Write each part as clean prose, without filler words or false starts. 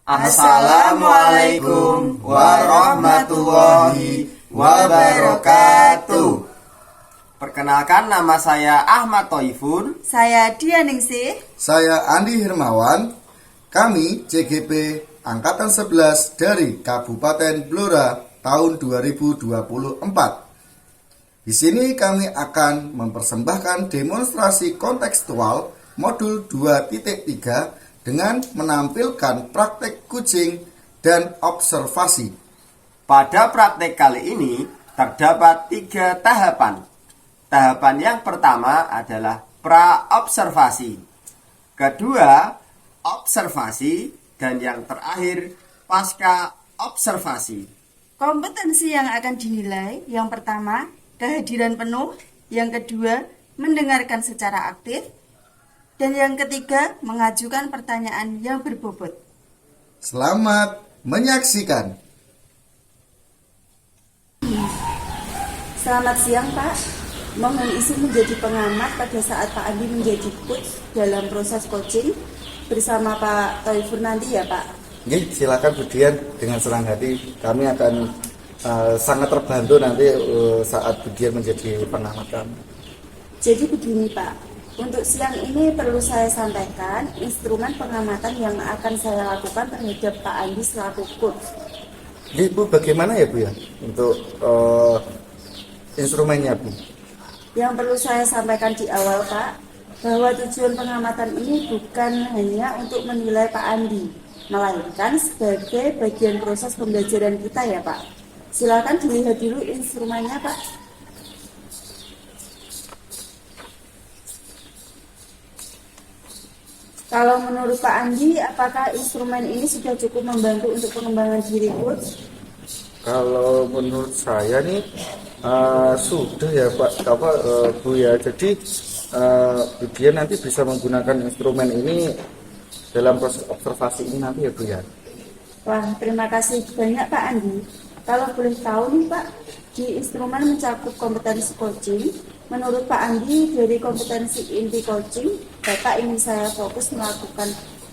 Assalamualaikum warahmatullahi wabarakatuh. Perkenalkan, nama saya Ahmad Thoifur. Saya Dianingsih. Saya Andi Hermawan. Kami CGP Angkatan 11 dari Kabupaten Blora tahun 2024. Di sini kami akan mempersembahkan demonstrasi kontekstual modul 2.3 dengan menampilkan praktek kucing dan observasi. Pada praktek kali ini terdapat 3 tahapan. Tahapan yang pertama adalah pra-observasi, kedua observasi, dan yang terakhir pasca observasi. Kompetensi yang akan dinilai, yang pertama, kehadiran penuh, yang kedua, mendengarkan secara aktif, dan yang ketiga, mengajukan pertanyaan yang berbobot. Selamat menyaksikan. Selamat siang, Pak. Mohon izin menjadi pengamat pada saat Pak Andi menjadi coach dalam proses coaching bersama Pak Thoifur nanti ya, Pak. Silakan Bu Dian, dengan senang hati kami akan sangat terbantu nanti saat Bu Dian menjadi pengamat kami. Jadi begini, Pak, untuk siang ini perlu saya sampaikan instrumen pengamatan yang akan saya lakukan terhadap Pak Andi selaku coach. Bu, bagaimana ya Bu ya untuk instrumennya Bu? Yang perlu saya sampaikan di awal, Pak, bahwa tujuan pengamatan ini bukan hanya untuk menilai Pak Andi, melainkan sebagai bagian proses pembelajaran kita ya, Pak. Silakan dilihat dulu instrumennya, Pak. Kalau menurut Pak Andi, apakah instrumen ini sudah cukup membantu untuk pengembangan diri coach? Kalau menurut saya nih sudah ya Pak, Bu ya. Jadi Bu Dian nanti bisa menggunakan instrumen ini dalam proses observasi ini nanti ya Bu ya. Wah, terima kasih banyak Pak Andi. Kalau boleh tahu nih Pak, di instrumen mencakup kompetensi coaching. Menurut Pak Andi, dari kompetensi inti coaching, Bapak ingin saya fokus melakukan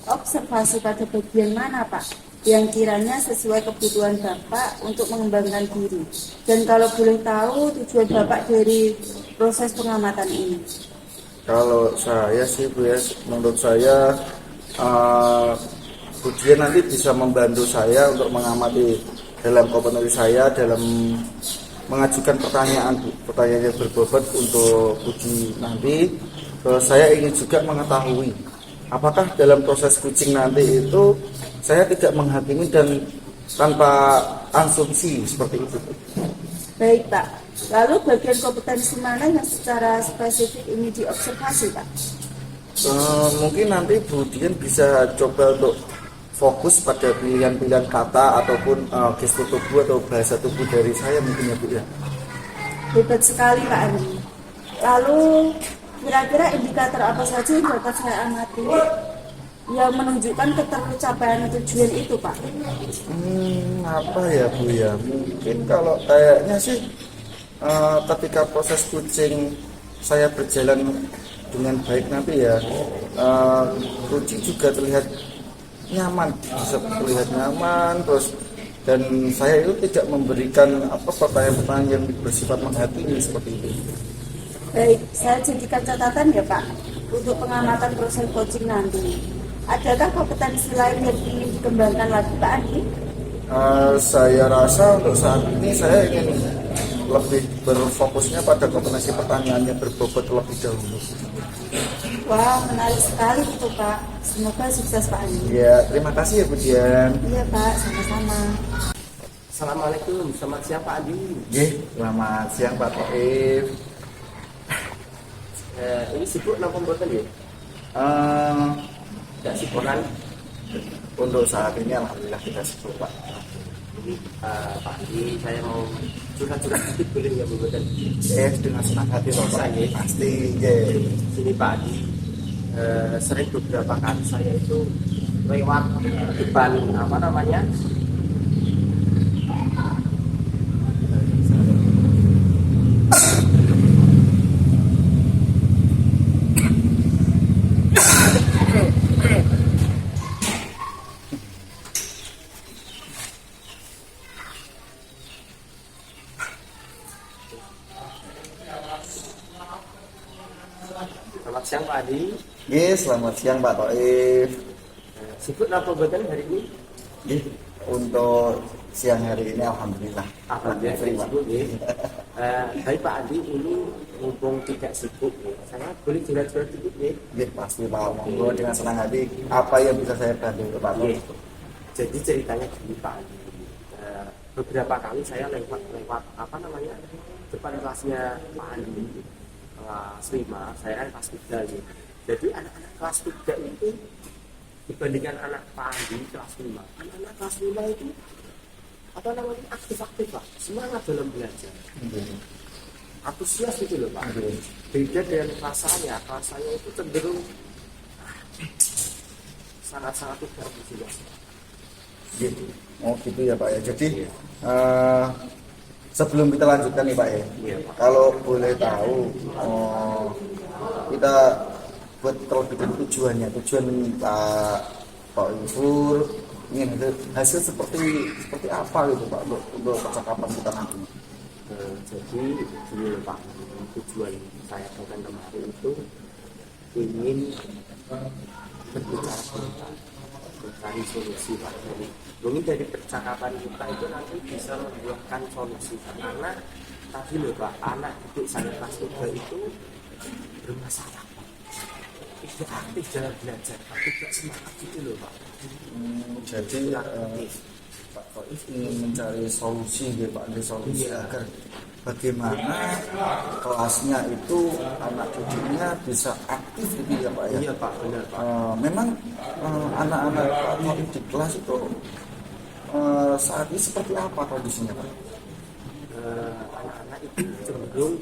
observasi pada bagian mana Pak? Yang kiranya sesuai kebutuhan Bapak untuk mengembangkan diri. Dan kalau boleh tahu tujuan Bapak dari proses pengamatan ini? Kalau saya sih Bu ya, menurut saya Bu Dian nanti bisa membantu saya untuk mengamati dalam kompetensi saya dalam mengajukan pertanyaan yang berbobot untuk uji nanti. Saya ingin juga mengetahui apakah dalam proses coaching nanti itu saya tidak menghakimi dan tanpa asumsi seperti itu. Baik Pak, lalu bagian kompetensi mana yang secara spesifik ini diobservasi Pak? Mungkin nanti Bu Dian bisa coba untuk fokus pada pilihan-pilihan kata ataupun gestur tubuh atau bahasa tubuh dari saya mungkin ya Bu ya. Hebat sekali Pak Andi. Lalu kira-kira indikator apa saja yang dapat saya amati yang menunjukkan ketercapaian tujuan itu Pak? Apa ya Bu ya, mungkin kalau kayaknya sih ketika proses coaching saya berjalan dengan baik nanti ya, coaching juga terlihat nyaman, bisa terlihat nyaman terus, dan saya itu tidak memberikan pertanyaan-pertanyaan yang bersifat menghakimi seperti itu. Baik, saya jadikan catatan ya Pak untuk pengamatan proses coaching nanti. Adakah kompetensi lain yang ingin dikembangkan lagi Pak Andi? Saya rasa untuk saat ini saya ingin lebih berfokusnya pada kompetensi pertanyaan yang berbobot terlebih dahulu. Wah, menarik sekali itu Pak. Semoga sukses Pak Andi. Ya, terima kasih ya Bu Dian. Iya Pak, sama-sama. Assalamualaikum, selamat siang Pak Andi. Selamat siang Pak Thoif. Ini sibuk napa mboten ya? Tidak sibukan. Untuk saat ini alhamdulillah kita sibuk Pak. Pak Andi, saya mau curhat-curhat sedikit boleh ya Bu mboten? Dengan senang hati Pak. Pasti. Sini Pak Andi, sering beberapa kali saya itu lewat depan apa namanya Adi. Selamat siang Pak Toib. Sibuk apa buatan hari ini? Nggih, untuk siang hari ini alhamdulillah. Alhamdulillah Free, Pak. sibuk ya. Baik Pak Adi, ini mumpung tidak sibuk ya. Saya boleh curhat-curhat sedikit ya. Nggih, pasti Pak. Monggo dengan senang hati. Apa yang bisa saya bantu Pak Toib? Iya. Jadi ceritanya gini Pak Adi. Beberapa kali saya lewat apa namanya depan kelasnya Pak Adi, kelas 5, saya kan kelas 3 gitu. Jadi anak-anak kelas 3 itu dibandingkan anak Pak Adi kelas 5, anak-anak kelas 5 itu apa namanya aktif-aktif Pak, semangat dalam belajar, antusias gitu loh Pak. Beda dengan kelas saya itu cenderung sangat-sangat tidak antusias. Gitu. Oh gitu ya Pak ya. Jadi sebelum kita lanjutkan nih Pak ya, Iya, Pak. kalau boleh tahu kita buat terlebih dahulu tujuan Pak Ifur ingin hasil seperti apa gitu Pak untuk percakapan kita nanti. Jadi gini Pak, tujuan saya datang kemarin itu ingin berbicara tentang mencari solusi Pak. Jadi mungkin dari percakapan kita itu nanti bisa membuahkan solusi karena tadi loh Pak, anak didik saya kelas 3 itu bermasalah Pak, tidak aktif dalam belajar Pak, tidak semangat gitu loh Pak. Jadi Pak Toib ingin mencari solusi ya Pak, solusi agar bagaimana kelasnya itu anak didiknya bisa aktif gitu ya Pak ya. Iya Pak, benar Pak. Memang anak-anak Pak Toib di kelas itu saat ini seperti apa kondisinya Pak? Anak-anak itu cenderung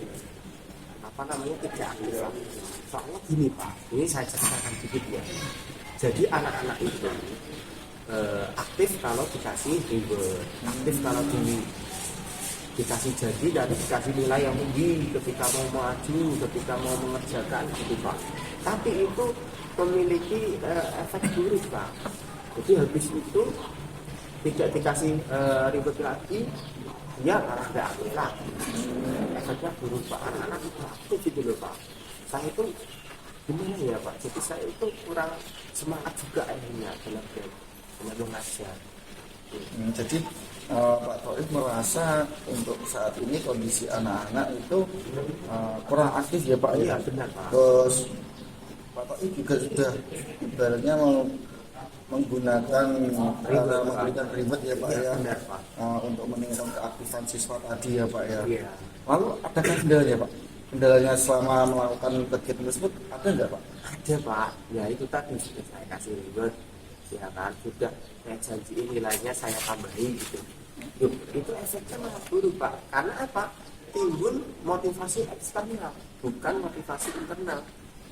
apa namanya tidak aktif Pak. Soalnya gini Pak, ini saya ceritakan sedikit ya. Jadi anak-anak itu aktif kalau dikasih reward, aktif kalau dikasih jadi dan dikasih nilai yang tinggi ketika mau maju, ketika mau mengerjakan gitu Pak. Tapi itu memiliki efek buruk Pak. Jadi habis itu tidak dikasih reward lagi, dia malah tidak aktif lagi. Efeknya buruk Pak. Anak-anak itu aktif gitu loh Pak. Saya itu gimana ya Pak? Jadi saya itu kurang semangat juga akhirnya dalam mengajar. Jadi Pak Toib merasa untuk saat ini kondisi anak-anak itu kurang aktif ya Pak Iya ya. benar Pak. Terus Pak Toib juga sudah ibaratnya menggunakan memberikan ribet ya Pak Iya, ya, benar, Pak. untuk meningkatkan keaktifan siswa tadi ya Pak ya. Iya. Lalu adakah kendalanya Pak? Kendalanya selama melakukan kegiatan tersebut ada nggak Pak? Ada Pak. Ya itu tadi sudah saya kasih reward. Ya kan sudah saya janjiin nilainya saya tambahin gitu. Yuk, itu efeknya malah buruk Pak. Karena apa? Timbul motivasi eksternal, bukan motivasi internal.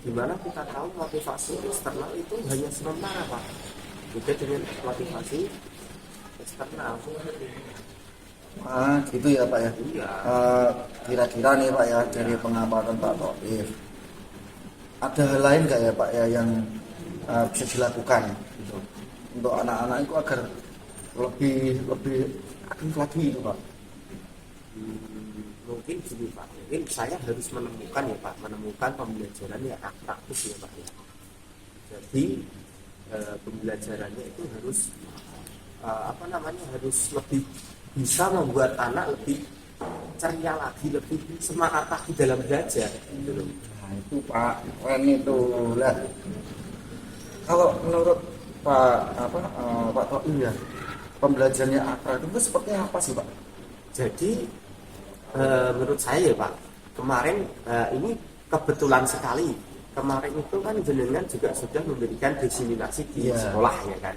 Dimana kita tahu motivasi eksternal itu hanya sementara Pak. Beda dengan motivasi eksternal. Gitu ya Pak ya. Iya. Kira-kira nih Pak ya dari pengamatan Pak Toib, ada hal lain nggak ya Pak ya yang bisa dilakukan gitu untuk anak-anak itu agar lebih aktif lagi gitu Pak? Mungkin gini Pak, mungkin saya harus menemukan pembelajaran yang praktis ya Pak ya. Jadi pembelajarannya itu harus harus lebih bisa membuat anak lebih ceria lagi, lebih semangat lagi dalam belajar. Gitu. Nah itu Pak, keren itu lah. Kalau menurut Pak Toib ya, pembelajarannya akar itu seperti apa sih Pak? Jadi menurut saya ya Pak, kemarin ini kebetulan sekali. Kemarin itu kan jenengan juga sudah memberikan diseminasi di sekolah ya kan.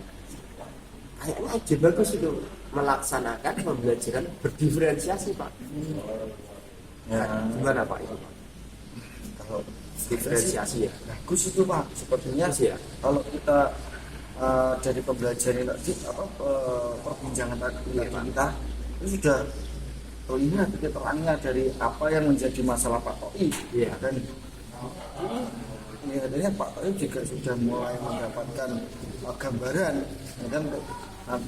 Kayaknya ide bagus itu melaksanakan pembelajaran berdiferensiasi Pak. Ya. Gimana Pak itu Pak? Kalau Diferensiasi ya. bagus itu Pak, sepertinya Bagus ya. kalau kita dari pembelajaran tadi perbincangan tadi kita itu sudah terlihat titik terangnya dari apa yang menjadi masalah Pak Toib. Iya. Dan ini adanya Pak Toib juga sudah mulai mendapatkan gambaran ya kan,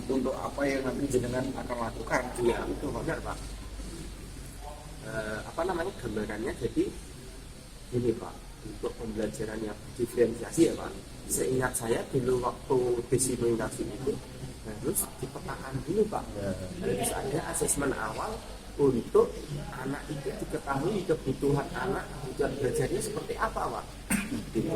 untuk apa yang nanti jenengan akan lakukan. Iya, itu benar Pak. Gambarannya jadi gini Pak. untuk pembelajaran yang diferensiasi ya Pak. Seingat saya dulu waktu disiplinisasi itu harus dipetakan dulu Pak. Harus ada asesmen awal untuk anak itu diketahui kebutuhan anak tujuan belajarnya seperti apa Pak. Gitu.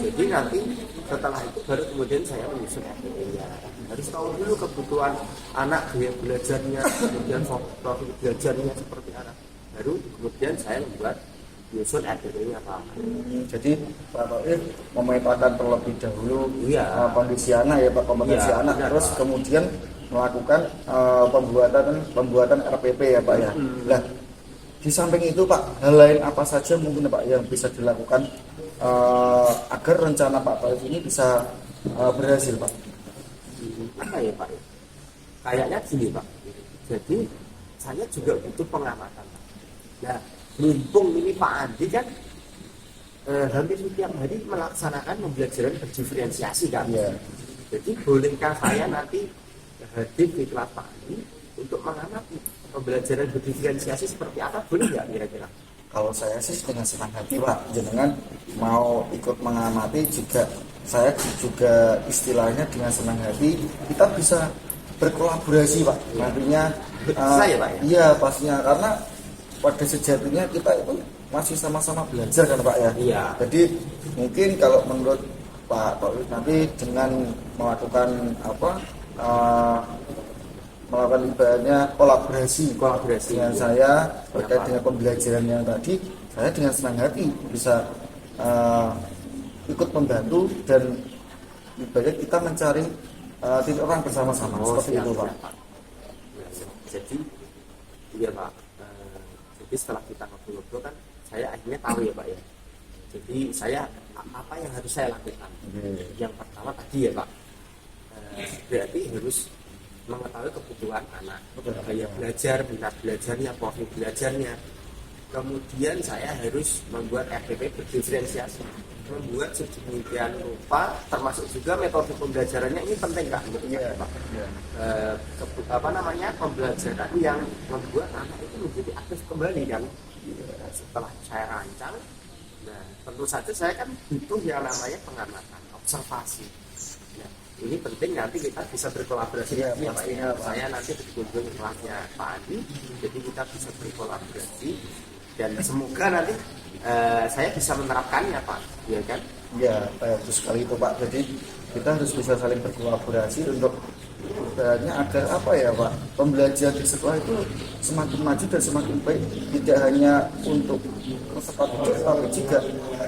Jadi nanti setelah itu baru kemudian saya menyusun RPP-nya. Harus tahu dulu kebutuhan anak, gaya belajarnya, kemudian profil belajarnya seperti apa. Baru kemudian saya membuat menyusun RPP-nya Pak. Jadi Pak Taufik memetakan terlebih dahulu Iya. kondisi anak ya Pak, kompetensi Iya, anak, benar, terus Pak. kemudian melakukan pembuatan RPP ya Pak ya. Nah, di samping itu Pak, hal lain apa saja mungkin Pak yang bisa dilakukan agar rencana Pak Taufik ini bisa berhasil Pak? Apa ya Pak? Kayaknya gini Pak. Jadi saya juga butuh pengamatan Pak. Nah, mumpung ini Pak Andi kan hampir setiap hari melaksanakan pembelajaran berdiferensiasi kan. Iya. Jadi bolehkah saya nanti hadir di kelas Pak Andi untuk mengamati pembelajaran berdiferensiasi seperti apa, boleh nggak kira-kira? Kalau saya sih dengan senang hati Pak, jenengan mau ikut mengamati juga, saya juga istilahnya dengan senang hati kita bisa berkolaborasi Pak. Nantinya Saya Pak ya? iya pastinya, karena pada sejatinya kita itu masih sama-sama belajar kan Pak ya. Iya. Jadi mungkin kalau menurut Pak Taufik nanti dengan melakukan melakukan ibaratnya kolaborasi dengan saya terkait dengan pembelajaran yang tadi, saya dengan senang hati bisa ikut membantu dan ibaratnya kita mencari titik orang bersama-sama seperti itu Pak. Siap. Jadi iya Pak. Jadi setelah kita ngobrol-ngobrol kan saya akhirnya tahu ya Pak ya. Jadi saya apa yang harus saya lakukan. Yang pertama tadi ya Pak, berarti harus mengetahui kebutuhan anak, gaya belajar, minat belajarnya, profil belajarnya. Kemudian saya harus membuat RPP berdiferensiasi, membuat sedemikian rupa, termasuk juga metode pembelajarannya ini penting Kak menurut saya Pak. Pembelajaran yang membuat anak itu menjadi aktif kembali kan. Setelah saya rancang, nah tentu saja saya kan butuh yang namanya pengamatan, observasi. Nah, ini penting nanti kita bisa berkolaborasi Ya, ya, Pak. pastinya, Pak. Saya nanti berkunjung ke kelasnya Pak Andi, jadi kita bisa berkolaborasi dan semoga nanti saya bisa menerapkannya Pak, ya kan? Ya, bagus sekali itu Pak. Jadi kita harus bisa saling berkolaborasi untuk agar apa ya Pak, pembelajaran di sekolah itu semakin maju dan semakin baik, tidak hanya untuk kesepakatan tapi juga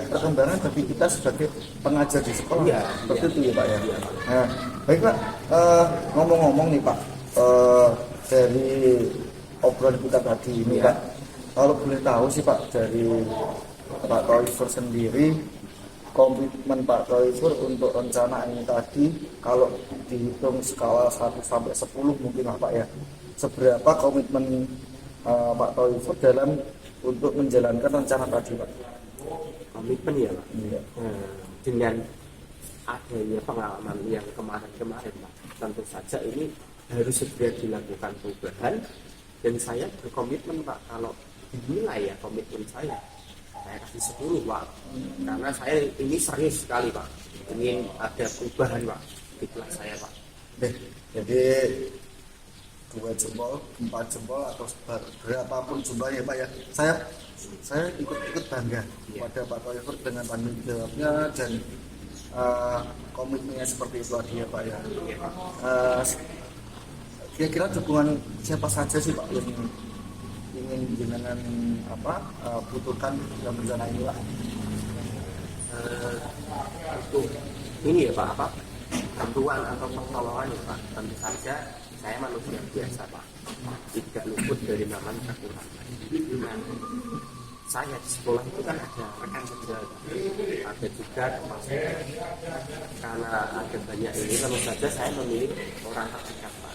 perkembangan bagi kita sebagai pengajar di sekolah. Iya, Seperti iya. itu ya Pak ya. Iya, Pak. Nah, baik Pak, ngomong-ngomong nih Pak, dari obrolan kita tadi ini Iya. Pak, kalau boleh tahu sih Pak dari Pak Taufik sendiri, komitmen Pak Taufik untuk rencana ini tadi, kalau dihitung skala 1 sampai 10 mungkin lah Pak ya, seberapa komitmen Pak Taufik dalam untuk menjalankan rencana tadi Pak? Komitmen ya Pak. Iya. Dengan adanya pengalaman yang kemarin-kemarin Pak, tentu saja ini harus segera dilakukan perubahan dan saya berkomitmen Pak, kalau dinilai ya komitmen saya kasih 10 Pak, karena saya ini serius sekali Pak, ingin ada perubahan Pak di kelas saya Pak. Jadi 2 jempol, 4 jempol atau berapapun jumlahnya Pak ya, saya ikut bangga pada Pak Taufik dengan tanggung jawabnya dan komitmennya seperti itu tadi ya Pak ya. Kira-kira dukungan siapa saja sih Pak yang ingin jenengan butuhkan dalam rencana ini Pak? Untuk ini ya Pak, bantuan atau pertolongan ya Pak, tentu saja saya manusia biasa Pak, tidak luput dari namanya kekurangan. Nah, saya di sekolah itu kan ada rekan kerja, ada juga termasuk karena ada banyak ini, tentu saja saya memilih orang terdekat Pak.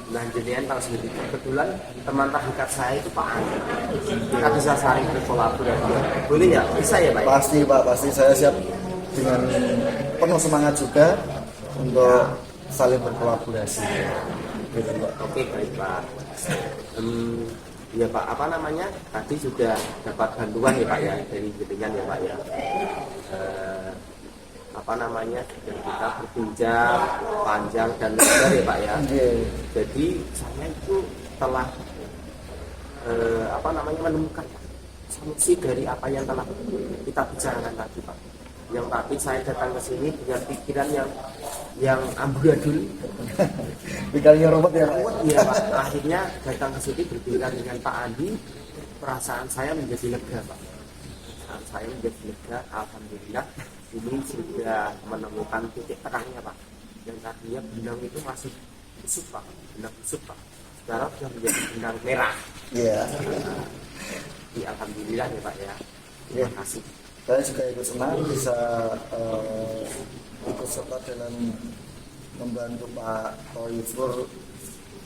Nah, jenengan tahu sendiri, kebetulan teman terdekat saya itu Pak Andi. Kita bisa saling berkolaborasi. Boleh ya? Bisa ya Pak? Pasti Pak, pasti saya siap dengan penuh semangat juga untuk saling berkolaborasi. Gitu, Pak. Oke baik Pak. Ya Pak, apa namanya? Tadi sudah dapat bantuan ya Pak ya dari jenengan ya Pak ya. Apa namanya? Sudah kita berbincang panjang dan lebar ya Pak ya. Jadi saya itu telah apa namanya menemukan solusi dari apa yang telah kita bicarakan tadi Pak. Yang tadi saya datang ke sini dengan pikiran yang amburadul, Pikirannya robot ya Pak. iya Pak. Akhirnya datang ke sini berbincang dengan Pak Andi, perasaan saya menjadi lega Pak. Perasaan saya menjadi lega, alhamdulillah ini sudah menemukan titik terangnya Pak. Yang tadinya benang itu masih busuk Pak, benang busuk Pak. Sekarang sudah menjadi benang merah. Iya. Ya, alhamdulillah ya Pak ya. Terima kasih. Saya juga ikut senang bisa ikut serta dalam membantu Pak Toifur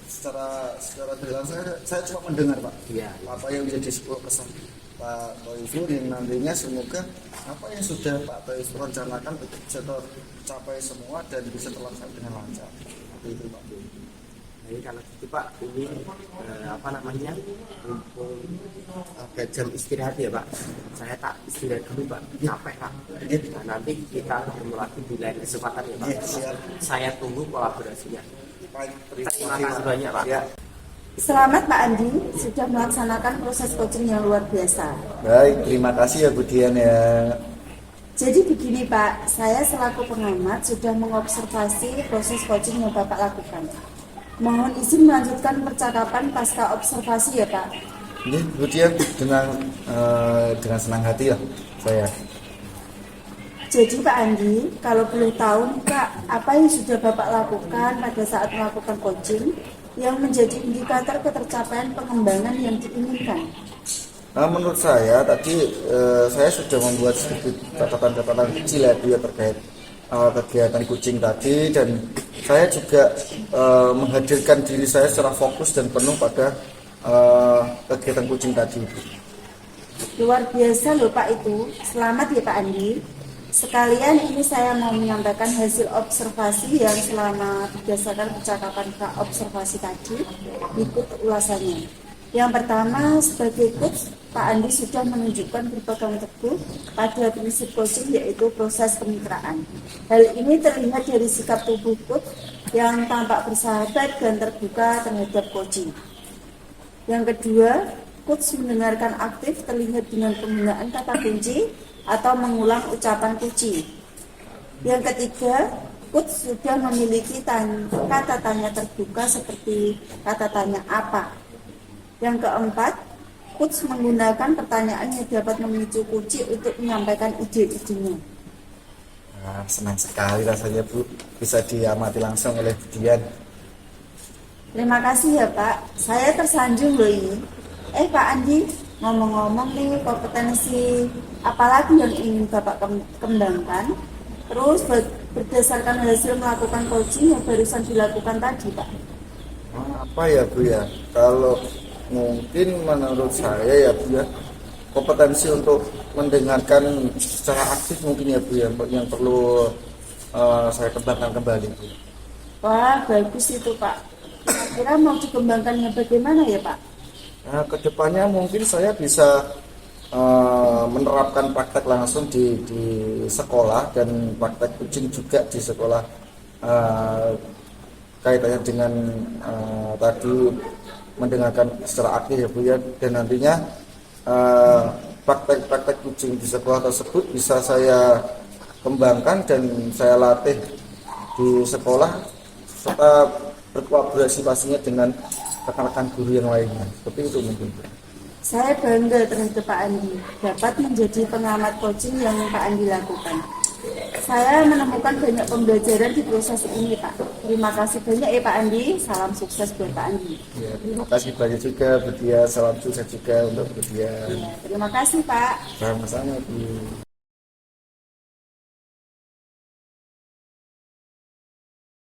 secara tidak langsung. Saya cuma mendengar Pak Iya. apa yang menjadi sebuah kesan Pak Toifur yang nantinya semoga apa yang sudah Pak Toifur rencanakan bisa tercapai semua dan bisa terlaksana dengan lancar. Itu Pak. Jadi kalau gitu Pak, ini apa namanya, mumpung ada jam istirahat ya Pak, saya tak istirahat dulu Pak, capek Pak. Nah, nanti kita ketemu lagi di lain kesempatan ya Pak. Siap. Saya tunggu kolaborasinya. Terima kasih banyak Pak. Ya. Selamat Pak Andi, sudah melaksanakan proses coaching yang luar biasa. Baik, terima kasih ya Bu Dian ya. Jadi begini Pak, saya selaku pengamat sudah mengobservasi proses coaching yang Bapak lakukan. Mohon izin melanjutkan percakapan pasca observasi ya Pak. Ini Bu Dian dengan senang hati ya saya. Jadi Pak Andi, kalau boleh tahu nih Pak, apa yang sudah Bapak lakukan pada saat melakukan coaching yang menjadi indikator ketercapaian pengembangan yang diinginkan? Menurut saya tadi saya sudah membuat sedikit catatan-catatan kecil ya Bu ya terkait kegiatan coaching tadi, dan saya juga menghadirkan diri saya secara fokus dan penuh pada kegiatan coaching tadi. Luar biasa loh Pak itu. Selamat ya Pak Andi. Sekalian ini saya mau menyampaikan hasil observasi yang selama berdasarkan percakapan Pak observasi tadi. Ikut ulasannya. Yang pertama, sebagai coach, Pak Andi sudah menunjukkan berpegang teguh pada prinsip coaching, yaitu proses kemitraan. Hal ini terlihat dari sikap tubuh coach yang tampak bersahabat dan terbuka terhadap coaching. Yang kedua, coach mendengarkan aktif terlihat dengan penggunaan kata kunci atau mengulang ucapan kunci. Yang ketiga, coach sudah memiliki kata tanya terbuka seperti kata tanya apa. Yang keempat, coach menggunakan pertanyaan yang dapat memicu kunci untuk menyampaikan ide-idenya. Senang sekali rasanya Bu, bisa diamati langsung oleh Bu Dian. Terima kasih ya Pak, saya tersanjung loh ini. Pak Andi, ngomong-ngomong nih, kompetensi apalagi yang ingin Bapak kembangkan? Terus berdasarkan hasil melakukan coaching yang barusan dilakukan tadi Pak. Apa ya Bu ya, kalau mungkin menurut saya ya Bu ya, kompetensi untuk mendengarkan secara aktif mungkin ya Bu ya, yang perlu saya kembangkan kembali Bu. Wah, bagus itu Pak. Kira-kira mau dikembangkannya bagaimana ya Pak? Nah, kedepannya mungkin saya bisa menerapkan praktek langsung di sekolah dan praktek coaching juga di sekolah kaitannya dengan tadi mendengarkan secara aktif ya Bu ya, dan nantinya praktek-praktek coaching di sekolah tersebut bisa saya kembangkan dan saya latih di sekolah serta berkolaborasi pastinya dengan rekan-rekan guru yang lainnya. Seperti itu mungkin. Saya bangga terhadap Pak Andi dapat menjadi pengamat coaching yang Pak Andi lakukan. Saya menemukan banyak pembelajaran di proses ini Pak. Terima kasih banyak ya Pak Andi. Salam sukses buat Pak Andi. Ya, terima kasih banyak juga Bu Dia. Salam sukses juga untuk Bu Dia. Terima kasih Pak. Sama-sama Bu.